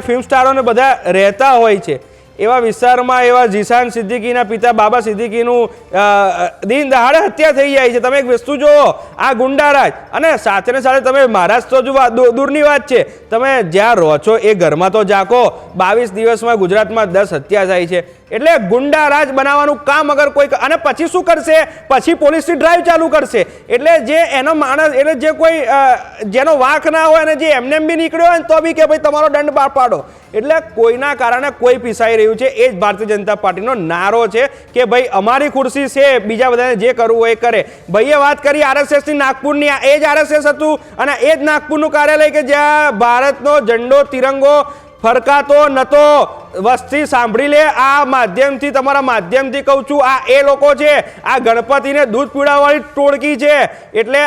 ફિલ્મ સ્ટારોને બધા રહેતા હોય છે, એવા વિસ્તારમાં એવા જીશાન સિદ્દીકીના પિતા બાબા સિદ્દીકીનું દિન દહાડે હત્યા થઈ જાય છે. તમે એક વસ્તુ જુઓ, આ ગુંડારાજ. અને સાથે ને સાથે તમે મહારાષ્ટ્ર તો દૂરની વાત છે, તમે જ્યાં રહો છો એ ઘરમાં તો જાકો. 22 દિવસમાં ગુજરાતમાં 10 હત્યા થાય છે. એટલે ગુંડારાજ બનાવવાનું કામ અગર કોઈ, અને પછી શું કરશે, પછી પોલીસની ડ્રાઈવ ચાલુ કરશે. એટલે જે એનો માણસ, એટલે જે કોઈ જેનો વાંક ના હોય અને જે એમને બી નીકળ્યો હોય તો બી કે ભાઈ તમારો દંડ બહાર પાડો. એટલે કોઈના કારણે કોઈ પીસાઈ રહ્યું છે. એ જ ભારતીય જનતા પાર્ટીનો નારો છે કે ભાઈ અમારી ખુરશી છે, બીજા બધાને જે કરવું હોય એ કરે. ભાઈએ વાત કરી RSSની નાગપુરની, એ જ RSS હતું અને એ જ નાગપુરનું કાર્યાલય કે જ્યાં ભારતનો ઝંડો તિરંગો ફરકાતો નતો. વસ્તી સાંભળી લે, આ માધ્યમથી, તમારા માધ્યમથી કહું છું, આ એ લોકો છે, આ ગણપતિને દૂધ પીવડાવવાની ટોળકી છે. એટલે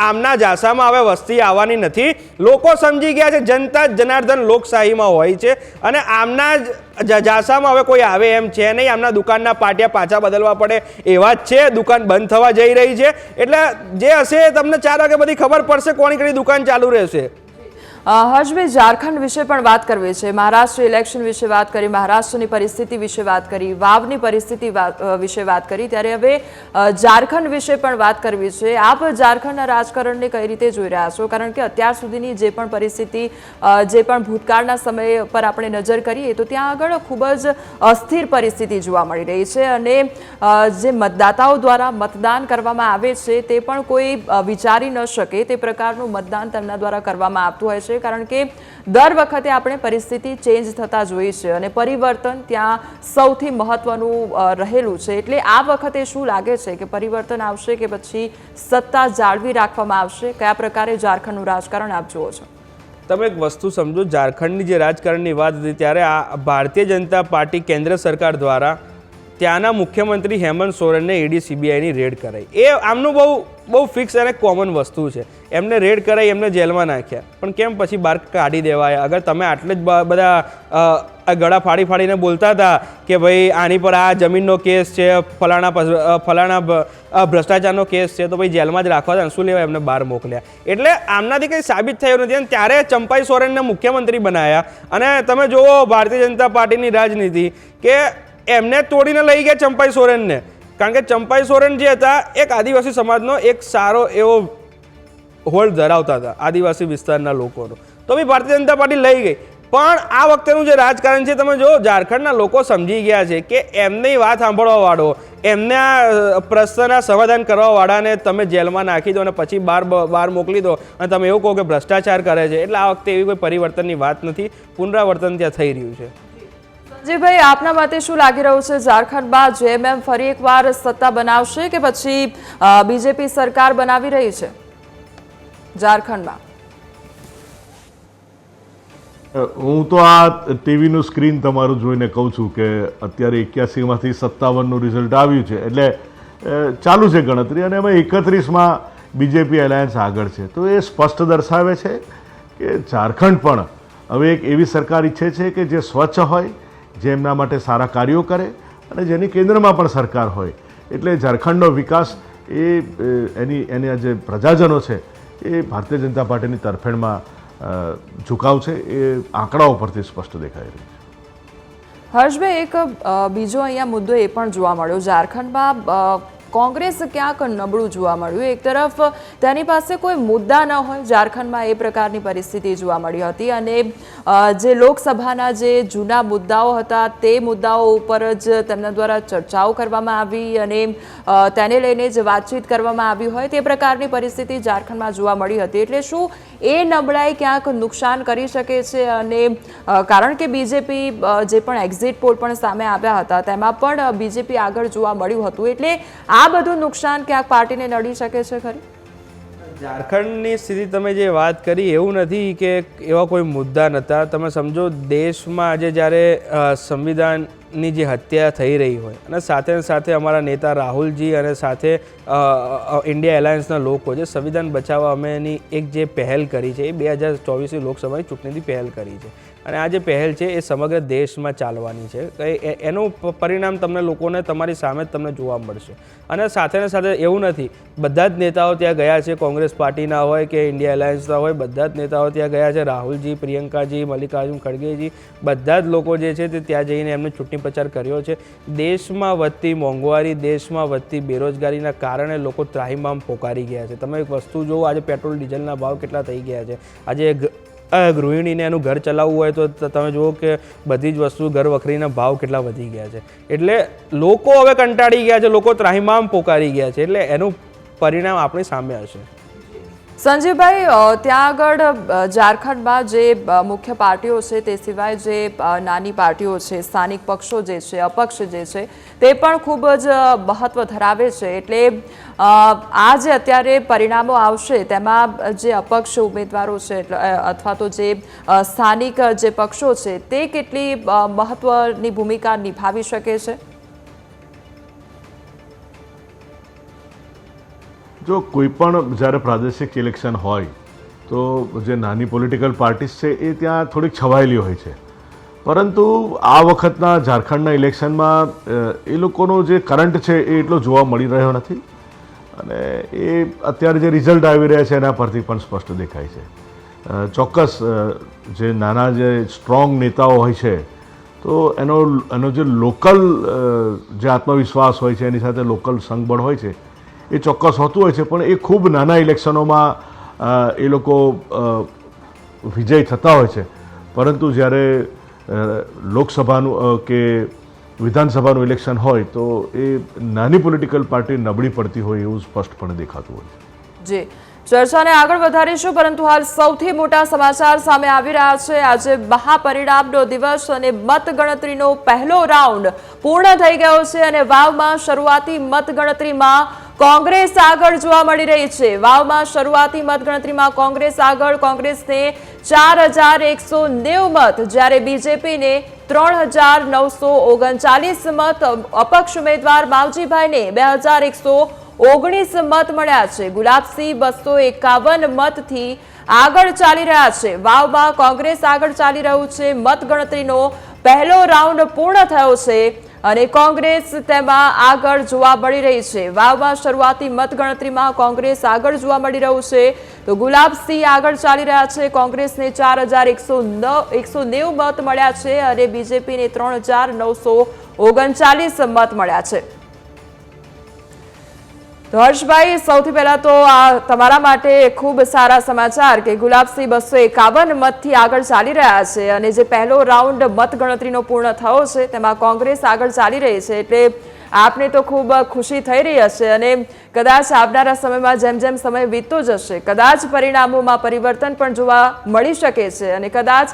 આમના જાસામાં હવે વસ્તી આવવાની નથી. લોકો સમજી ગયા છે જનતા જનાર્દન લોકશાહીમાં હોય છે અને આમના જાસામાં હવે કોઈ આવે એમ છે નહીં. આમના દુકાનના પાટિયા પાછા બદલવા પડે એવા જ છે. દુકાન બંધ થવા જઈ રહી છે. એટલે જે હશે તમને 4 વાગે બધી ખબર પડશે કોની કઈ દુકાન ચાલુ રહેશે. હર્ષભાઈ, ઝારખંડ વિશે પણ વાત કરવી છે. મહારાષ્ટ્ર ઇલેક્શન વિશે વાત કરી, મહારાષ્ટ્રની પરિસ્થિતિ વિશે વાત કરી, વાવની પરિસ્થિતિ વિશે વાત કરી, ત્યારે હવે ઝારખંડ વિશે પણ વાત કરવી છે. આપ ઝારખંડના રાજકારણને કઈ રીતે જોઈ રહ્યા છો? કારણ કે અત્યાર સુધીની જે પણ પરિસ્થિતિ, જે પણ ભૂતકાળના સમય પર આપણે નજર કરીએ તો ત્યાં આગળ ખૂબ જ અસ્થિર પરિસ્થિતિ જોવા મળી રહી છે અને જે મતદાતાઓ દ્વારા મતદાન કરવામાં આવે છે તે પણ કોઈ વિચારી ન શકે તે પ્રકારનું મતદાન તેમના દ્વારા કરવામાં આવતું હોય છે. કારણ કે દર વખતે આપણે પરિસ્થિતિ ચેન્જ થતા જોઈએ છે અને પરિવર્તન ત્યાં સૌથી મહત્વનું રહેલું છે. એટલે આ વખતે શું લાગે છે કે પરિવર્તન આવશે કે પછી સત્તા જાળવી રાખવામાં આવશે? કયા પ્રકારે ઝારખંડનું રાજકારણ આપ જુઓ છો? તમે એક વસ્તુ સમજો, ઝારખંડની જે રાજકારણની વાત હતી ત્યારે આ ભારતીય જનતા પાર્ટી કેન્દ્ર સરકાર દ્વારા ત્યાંના મુખ્યમંત્રી હેમંત સોરેનને ED CBIની રેડ કરાઈ. એ આમનું બહુ ફિક્સ અને કોમન વસ્તુ છે. એમને રેડ કરાઈ, એમને જેલમાં નાખ્યા, પણ કેમ પછી બહાર કાઢી દેવાયા? અગર તમે આટલે જ બધા ગળા ફાડીને બોલતા હતા કે ભાઈ આની પર આ જમીનનો કેસ છે, ફલાણા ભ્રષ્ટાચારનો કેસ છે, તો ભાઈ જેલમાં જ રાખવા હતા, શું લેવા એમને બહાર મોકલ્યા? એટલે આમનાથી કંઈ સાબિત થયું નથી અને ત્યારે ચંપાઈ સોરેનને મુખ્યમંત્રી બનાવ્યા. અને તમે જુઓ ભારતીય જનતા પાર્ટીની રાજનીતિ કે એમને તોડીને લઈ ગયા ચંપાઈ સોરેનને. કારણ કે ચંપાઈ સોરેન જે હતા એક આદિવાસી સમાજનો એક સારો એવો હોલ્ડ ધરાવતા હતા આદિવાસી વિસ્તારના લોકોનો, તો બી ભારતીય જનતા પાર્ટી લઈ ગઈ. પણ આ વખતેનું જે રાજકારણ છે, તમે જો ઝારખંડના લોકો સમજી ગયા છે કે એમની વાત સાંભળવાવાળો, એમના પ્રશ્નના સમાધાન કરવાવાળાને તમે જેલમાં નાખી દો અને પછી બહાર મોકલી દો અને તમે એવું કહો કે ભ્રષ્ટાચાર કરે છે. એટલે આ વખતે એવી કોઈ પરિવર્તનની વાત નથી, પુનરાવર્તન ત્યાં થઈ રહ્યું છે. ભાઈ, આપના મતે શું લાગી રહ્યું છે? ઝારખંડમાં JMM ફરી એકવાર સત્તા બનાવશે કે પછી બીજેપી સરકાર બનાવી રહી છે ઝારખંડમાં? હું તો આ ટીવીનું સ્ક્રીન તમારું જોઈને કહું છું કે અત્યારે 81માંથી 57નું રિઝલ્ટ આવ્યું છે. એટલે ચાલુ છે ગણતરી અને એમાં 31માં બીજેપી એલાયન્સ આગળ છે. તો એ સ્પષ્ટ દર્શાવે છે કે ઝારખંડ પણ હવે એક એવી સરકાર ઈચ્છે છે કે જે સ્વચ્છ હોય, જે એમના માટે સારા કાર્યો કરે અને જેની કેન્દ્રમાં પણ સરકાર હોય. એટલે ઝારખંડનો વિકાસ એના જે પ્રજાજનો છે એ ભારતીય જનતા પાર્ટીની તરફેણમાં ઝુકાવ છે, એ આંકડાઓ પરથી સ્પષ્ટ દેખાઈ રહ્યું છે. હર્ષભાઈ, એક બીજો અહીંયા મુદ્દો એ પણ જોવા મળ્યો, ઝારખંડમાં કોંગ્રેસ ક્યાંક નબળું જોવા મળ્યું. એક તરફ તેની પાસે કોઈ મુદ્દા ન હોય, ઝારખંડમાં એ પ્રકારની પરિસ્થિતિ જોવા મળી હતી અને જે લોકસભાના જે જૂના મુદ્દાઓ હતા તે મુદ્દાઓ ઉપર જ તેમના દ્વારા ચર્ચાઓ કરવામાં આવી અને તેને લઈને જ વાતચીત કરવામાં આવી હોય તે પ્રકારની પરિસ્થિતિ ઝારખંડમાં જોવા મળી હતી. એટલે શું એ નબળાઈ ક્યાંક નુકસાન કરી શકે છે? અને કારણ કે બીજેપી જે પણ એક્ઝિટ પોલ પણ સામે આવ્યા હતા તેમાં પણ બીજેપી આગળ જોવા મળ્યું હતું. એટલે આ બધું નુકસાન ક્યાંક પાર્ટીને નડી શકે છે ખરી? ઝારખંડની સ્થિતિ તમે જે વાત કરી એવું નથી કે એવા કોઈ મુદ્દા નહોતા. તમે સમજો દેશમાં આજે જ્યારે સંવિધાન ની જે હત્યા થઈ રહી હોય અને સાથે સાથે અમારા નેતા રાહુલજી અને સાથે ઇન્ડિયા એલાયન્સના લોકો જે સંવિધાન બચાવવા અમેની એક જે પહેલ કરી છે એ 2024ની લોકસભાની ચૂંટણીથી પહેલ કરી છે અને આ જે પહેલ છે એ સમગ્ર દેશમાં ચાલવાની છે. એનું પરિણામ તમને લોકોને તમારી સામે જ તમને જોવા મળશે. અને સાથે એવું નથી, બધા જ નેતાઓ ત્યાં ગયા છે, કોંગ્રેસ પાર્ટીના હોય કે ઇન્ડિયા એલાયન્સના હોય, બધા જ નેતાઓ ત્યાં ગયા છે. રાહુલજી, પ્રિયંકાજી, મલ્લિકાર્જુન ખડગેજી, બધા જ લોકો જે છે તે ત્યાં જઈને એમને ચૂંટણી પ્રચાર કર્યો છે. દેશમાં વધતી મોંઘવારી, દેશમાં વધતી બેરોજગારીના કારણે લોકો ત્રાહિમામ પોકારી ગયા છે. તમે એક વસ્તુ જુઓ, આજે પેટ્રોલ ડીઝલના ભાવ કેટલા થઈ ગયા છે. આજે ગૃહિણીને એનું ઘર ચલાવવું હોય તો તમે જુઓ કે બધી જ વસ્તુ ઘર વખરીના ભાવ કેટલા વધી ગયા છે. એટલે લોકો હવે કંટાળી ગયા છે, લોકો ત્રાહિમામ પોકારી ગયા છે. એટલે એનું પરિણામ આપણી સામે હશે. સંજીવભાઈ, ત્યાં આગળ ઝારખંડમાં જે મુખ્ય પાર્ટીઓ છે તે સિવાય જે નાની પાર્ટીઓ છે, સ્થાનિક પક્ષો જે છે, અપક્ષ જે છે, તે પણ ખૂબ જ મહત્વ ધરાવે છે. એટલે આ જે અત્યારે પરિણામો આવશે તેમાં જે અપક્ષ ઉમેદવારો છે અથવા તો જે સ્થાનિક જે પક્ષો છે તે કેટલી મહત્વની ભૂમિકા નિભાવી શકે છે? જો કોઈ પણ જ્યારે પ્રાદેશિક ઇલેક્શન હોય તો જે નાની પોલિટિકલ પાર્ટીઝ છે એ ત્યાં થોડીક છવાયેલી હોય છે, પરંતુ આ વખતના ઝારખંડના ઇલેક્શનમાં એ લોકોનો જે કરંટ છે એ એટલો જોવા મળી રહ્યો નથી અને એ અત્યારે જે રિઝલ્ટ આવી રહ્યા છે એના પરથી પણ સ્પષ્ટ દેખાય છે. ચોક્કસ જે નાના જે સ્ટ્રોંગ નેતાઓ હોય છે તો એનો જે લોકલ જે આત્મવિશ્વાસ હોય છે એની સાથે લોકલ સંઘબળ હોય છે એ ચોક્કસ હોતું હોય છે, પણ એ ખૂબ નાના ઇલેક્શનોમાં એ લોકો વિજય થતા હોય છે. પરંતુ જ્યારે લોકસભાનું કે વિધાનસભાનું ઇલેક્શન હોય તો એ નાની પોલિટિકલ પાર્ટી નબળી પડતી હોય એવું સ્પષ્ટપણે દેખાતું હોય છે. જી, ચર્ચાને આગળ વધારીશું, પરંતુ હાલ સૌથી મોટા સમાચાર સામે આવી રહ્યા છે. આજે મહાપરિણામનો દિવસ અને મતગણતરીનો પહેલો રાઉન્ડ પૂર્ણ થઈ ગયો છે અને વાવમાં શરૂઆતી મતગણતરીમાં કોંગ્રેસ આગળ જોવા મળી રહી છે. વાવમાં શરૂઆતી મતગણતરીમાં કોંગ્રેસ આગળ. કોંગ્રેસને 4190 મત, જ્યારે બીજેપીને 3939 મત. અપક્ષ ઉમેદવાર માવજીભાઈને 2119 મત મળ્યા છે. ગુલાબસિંહ 251 મતથી આગળ ચાલી રહ્યા છે. વાવમાં કોંગ્રેસ આગળ ચાલી રહ્યું છે. મતગણતરીનો પહેલો રાઉન્ડ પૂર્ણ થયો છે અને કોંગ્રેસ તેમાં આગળ જોવા મળી રહી છે. વાવમાં શરૂઆતી મતગણતરીમાં કોંગ્રેસ આગળ જોવા મળી રહ્યું છે તો ગુલાબસિંહ આગળ ચાલી રહ્યા છે. કોંગ્રેસને 4190 મત મળ્યા છે અને બીજેપીને 3939 મત મળ્યા છે. તો હર્ષભાઈ, સૌથી પહેલા તો આ તમારા માટે ખૂબ સારા સમાચાર કે ગુલાબસિંહ 251 મતથી આગળ ચાલી રહ્યા છે અને જે પહેલો રાઉન્ડ મતગણતરીનો પૂર્ણ થયો છે તેમાં કોંગ્રેસ આગળ ચાલી રહી છે. એટલે આપને તો ખૂબ ખુશી થઈ રહી હશે અને કદાચ આવનારા સમયમાં જેમ જેમ સમય વીતતો જશે કદાચ પરિણામોમાં પરિવર્તન પણ જોવા મળી શકે છે અને કદાચ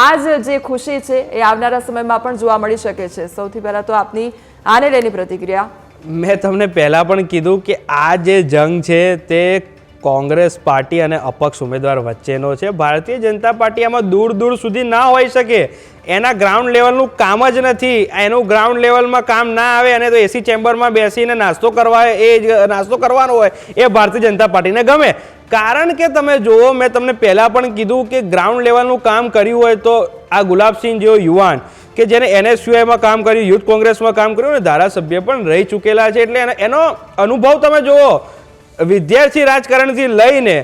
આ જે ખુશી છે એ આવનારા સમયમાં પણ જોવા મળી શકે છે. સૌથી પહેલા તો આપની આને લઈને પ્રતિક્રિયા. મેં તમને પહેલાં પણ કીધું કે આ જે જંગ છે તે કોંગ્રેસ પાર્ટી અને અપક્ષ ઉમેદવાર વચ્ચેનો છે. ભારતીય જનતા પાર્ટી આમાં દૂર દૂર સુધી ના હોઈ શકે. એના ગ્રાઉન્ડ લેવલનું કામ જ નથી. એનું ગ્રાઉન્ડ લેવલમાં કામ ના આવે અને તો એસી ચેમ્બરમાં બેસીને નાસ્તો કરવાનો હોય એ ભારતીય જનતા પાર્ટીને ગમે. કારણ કે તમે જુઓ, મેં તમને પહેલાં પણ કીધું કે ગ્રાઉન્ડ લેવલનું કામ કર્યું હોય તો આ ગુલાબસિંહ જેવો યુવાન કે જેને NSUIમાં કામ કર્યું, યુથ કોંગ્રેસમાં કામ કર્યું અને ધારાસભ્ય પણ રહી ચૂકેલા છે. એટલે એનો અનુભવ તમે જુઓ. વિદ્યાર્થી રાજકારણથી લઈને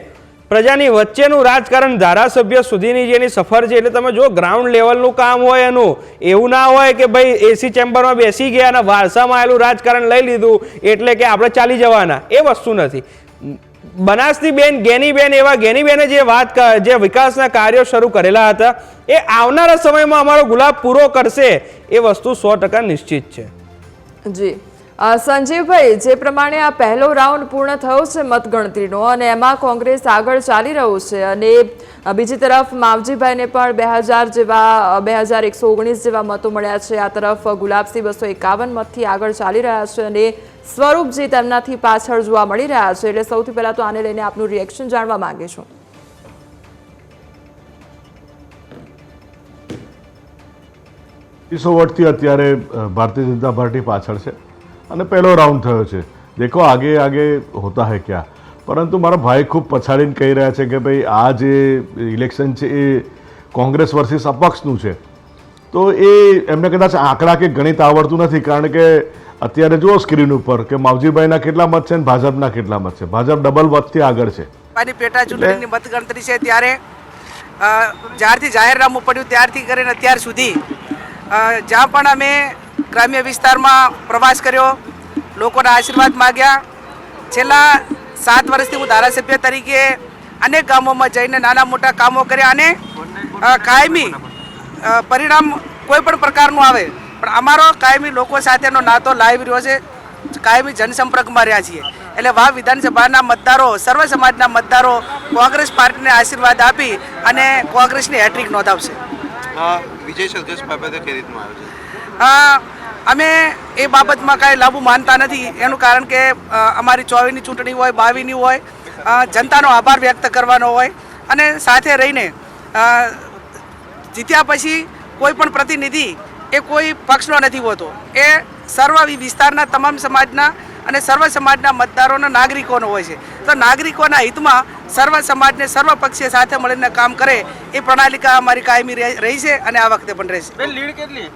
પ્રજાની વચ્ચેનું રાજકારણ, ધારાસભ્ય સુધીની જેની સફર છે. એટલે તમે જુઓ, ગ્રાઉન્ડ લેવલનું કામ હોય એનું. એવું ના હોય કે ભાઈ એસી ચેમ્બરમાં બેસી ગયા અને વારસામાં આવેલું રાજકારણ લઈ લીધું એટલે કે આપણે ચાલી જવાના. એ વસ્તુ નથી. બનાસની બેન ગેનીબેન, એવા ગેનીબેને જે વિકાસના કાર્યો શરૂ કરેલા હતા એ આવનારા સમયમાં અમારો ગુલાબ પૂરો કરશે એ વસ્તુ 100% નિશ્ચિત છે. જી સંજીવભાઈ, જે પ્રમાણે આ પહેલો રાઉન્ડ પૂર્ણ થયો છે મતગણતરીનો અને એમાં કોંગ્રેસ આગળ ચાલી રહ્યું છે અને બીજી તરફ માવજીભાઈને પણ 2119 જેવા મતો મળ્યા છે. આ તરફ ગુલાબસિંહ 251 મતથી આગળ ચાલી રહ્યા છે અને સ્વરૂપજી તેમનાથી પાછળ જોવા મળી રહ્યા છે. એટલે સૌથી પહેલા તો આને લઈને આપનું રિએક્શન જાણવા માંગીશું. 200 વોટથી અત્યારે ભારતીય જનતા પાર્ટી પાછળ છે અને પહેલો રાઉન્ડ થયો છે. દેખો આગે આગે હોતા હૈ ક્યાં. પરંતુ મારા ભાઈ ખૂબ પછાડીને કહી રહ્યા છે કે ભાઈ આ જે ઇલેક્શન છે એ કોંગ્રેસ વર્સિસ અપક્ષનું છે. તો એ એમને કદાચ આંકડા કે ગણિત આવડતું નથી, કારણ કે અત્યારે જુઓ સ્ક્રીન ઉપર કે માવજીભાઈના કેટલા મત છે અને ભાજપના કેટલા મત છે. ભાજપ ડબલ મતથી આગળ છે. પેટા ચૂંટણીની મતગણતરી છે ત્યારે જ્યારથી જાહેરનામું પડ્યું ત્યારથી કરીને અત્યાર સુધી જ્યાં પણ અમે ગ્રામ્ય વિસ્તારમાં પ્રવાસ કર્યો, લોકોના આશીર્વાદ માગ્યા. છેલ્લા 7 વર્ષથી હું ધારાસભ્ય તરીકે અનેક ગામોમાં જઈને નાના મોટા કામો કર્યા અને કાયમી પરિણામ કોઈ પણ પ્રકારનું આવે પણ અમારો કાયમી લોકો સાથેનો નાતો લાવી રહ્યો છે. કાયમી જનસંપર્કમાં રહ્યા છીએ. એટલે વાવ વિધાનસભાના મતદારો, સર્વ સમાજના મતદારો કોંગ્રેસ પાર્ટીને આશીર્વાદ આપી અને કોંગ્રેસની હેટ્રિક નોંધાવશે. વિજય સરઘસ બાબતે કઈ રીતનું આવે છે? અમે એ બાબતમાં કાંઈ લાભુ માનતા નથી. એનું કારણ કે અમારી 24ની ચૂંટણી હોય, 22ની હોય, જનતાનો આભાર વ્યક્ત કરવાનો હોય અને સાથે રહીને જીત્યા પછી કોઈ પણ પ્રતિનિધિ એ કોઈ પક્ષનો નથી હોતો. એ સર્વ વિસ્તારના તમામ સમાજના અને સર્વ સમાજના મતદારોના નાગરિકોનો હોય છે. તો નાગરિકોના હિતમાં સર્વ સમાજને સર્વ પક્ષીય સાથે મળીને કામ કરે એ પ્રણાલિકા અમારી કાયમી રહી છે અને આ વખતે પણ રહેશે. લીડ કેટલી?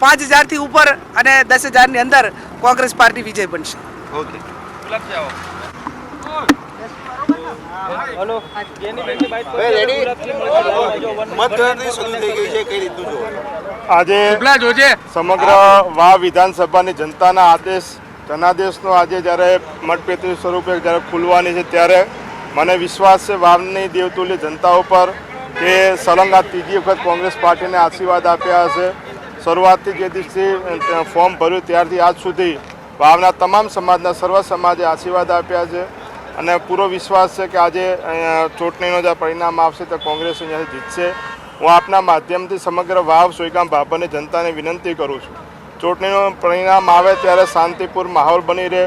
5000થી ઉપર અને 10,000ની અંદર કોંગ્રેસ પાર્ટી વિજય બનશે. ઓકે. મતગણતરી શરૂ થઈ ગઈ છે, કઈ રીતનું જોવો? આજે સમગ્ર વાવ વિધાનસભાની જનતાના આદેશ જનાદેશનો આજે જ્યારે મતપેટી સ્વરૂપે જ્યારે ખુલવાની છે ત્યારે મને વિશ્વાસ છે વાવની દેવતુલ્ય જનતા ઉપર કે સળંગ આ ત્રીજી વખત કોંગ્રેસ પાર્ટીને આશીર્વાદ આપ્યા હશે. શરૂઆતથી જે દિવસથી ફોર્મ ભર્યું ત્યારથી આજ સુધી વાવના તમામ સમાજના સર્વ સમાજે આશીર્વાદ આપ્યા છે અને પૂરો વિશ્વાસ છે કે આજે ચૂંટણીનું જે પરિણામ આવશે તે કોંગ્રેસ અહીંયાથી જીતશે. હું આપના માધ્યમથી સમગ્ર વાવ સોયગામ ભાભરની જનતાને વિનંતી કરું છું, ચૂંટણીનું પરિણામ આવે ત્યારે શાંતિપૂર્ણ માહોલ બની રહે.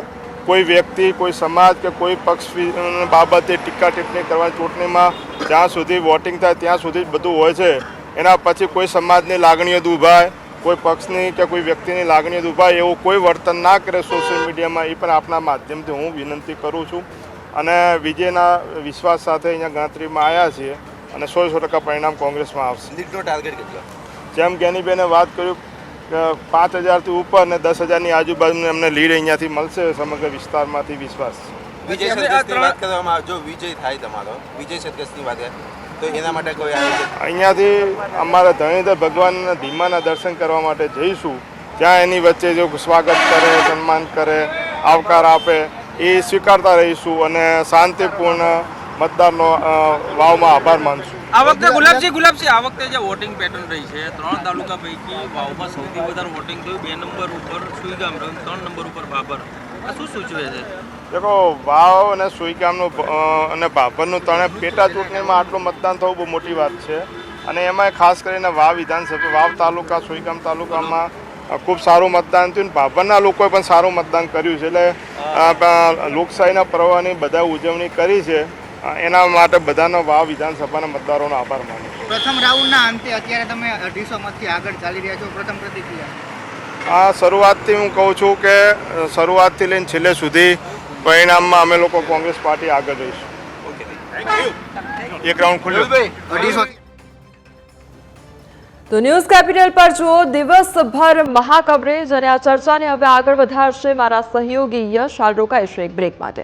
કોઈ વ્યક્તિ, કોઈ સમાજ કે કોઈ પક્ષ બાબતે ટીકા ટિપ્પણી કરવાની ચૂંટણીમાં જ્યાં સુધી વોટિંગ થાય ત્યાં સુધી જ બધું હોય છે. એના પછી કોઈ સમાજની લાગણીઓ દુભાય, કોઈ પક્ષની કે કોઈ વ્યક્તિની લાગણીઓ દુભાય એવું કોઈ વર્તન ના કરે સોશિયલ મીડિયામાં, એ પણ આપના માધ્યમથી હું વિનંતી કરું છું. અને વિજયના વિશ્વાસ સાથે અહીંયા ગણતરીમાં આવ્યા છીએ અને 100% પરિણામ કોંગ્રેસમાં આવશે. લીડનો ટાર્ગેટ કેટલો? જેમ જ્ઞાનીબેને વાત કર્યું કે 5000થી ઉપર ને 10,000ની આજુબાજુને અમને લીડ અહીંયાથી મળશે સમગ્ર વિસ્તારમાંથી વિશ્વાસ. વિજય સરઘસની વાત કરવામાં આવે, જો વિજય થાય તમારો, વિજય સરઘસની વાત તો એના માટે કોઈ આયોજન? અહીંયાથી અમારા ધણીધર ભગવાનના ધીમાના દર્શન કરવા માટે જઈશું. જ્યાં એની વચ્ચે જો સ્વાગત કરે, સન્માન કરે, આવકાર આપે એ સ્વીકારતા રહીશું અને શાંતિપૂર્ણ મતદારનો વાવમાં આભાર માનશું. આ વખતે ગુલાબજી આ વખતે જે વોટિંગ પેટર્ન રહી છે 3 તાલુકા પૈકી વાવમાં સૌથી વધારે વોટિંગ થયું, 2 નંબર ઉપર સુઈગામ રહ્યું, 3 નંબર ઉપર ભાભર. આ શું સૂચવે છે? દેખો વાવ અને સુઈગામનું અને ભાભરનું ત્રણે પેટા ચૂંટણીમાં આટલું મતદાન થવું બહુ મોટી વાત છે અને એમાં ખાસ કરીને વાવ વિધાનસભા, વાવ તાલુકા, સુઈગામ તાલુકામાં ખૂબ સારું મતદાન થયું. ભાભરના લોકોએ પણ સારું મતદાન કર્યું છે. એટલે લોકશાહીના પર્વની બધા ઉજવણી કરી છે. એના માટે બધાનો વાવ વિધાનસભાના મતદારોનો આભાર માનું છું. પ્રથમ રાઉન્ડના અંતે અત્યારે તમે 250 મતથી આગળ ચાલી રહ્યા છો, પ્રથમ પ્રતિક્રિયા? શરૂઆતથી હું કહું છું કે શરૂઆતથી લઈને છેલ્લે સુધી પરિણામમાં અમે લોકો કોંગ્રેસ પાર્ટી આગળ રહીશું. એક રાઉન્ડ ખુલ્યો. 250. તો ન્યૂઝ કેપિટલ પર જુઓ દિવસભર મહાકવરેજ અને આ ચર્ચાને હવે આગળ વધારશે મારા સહયોગી યશ. હાલ રોકાઈશું એક બ્રેક માટે.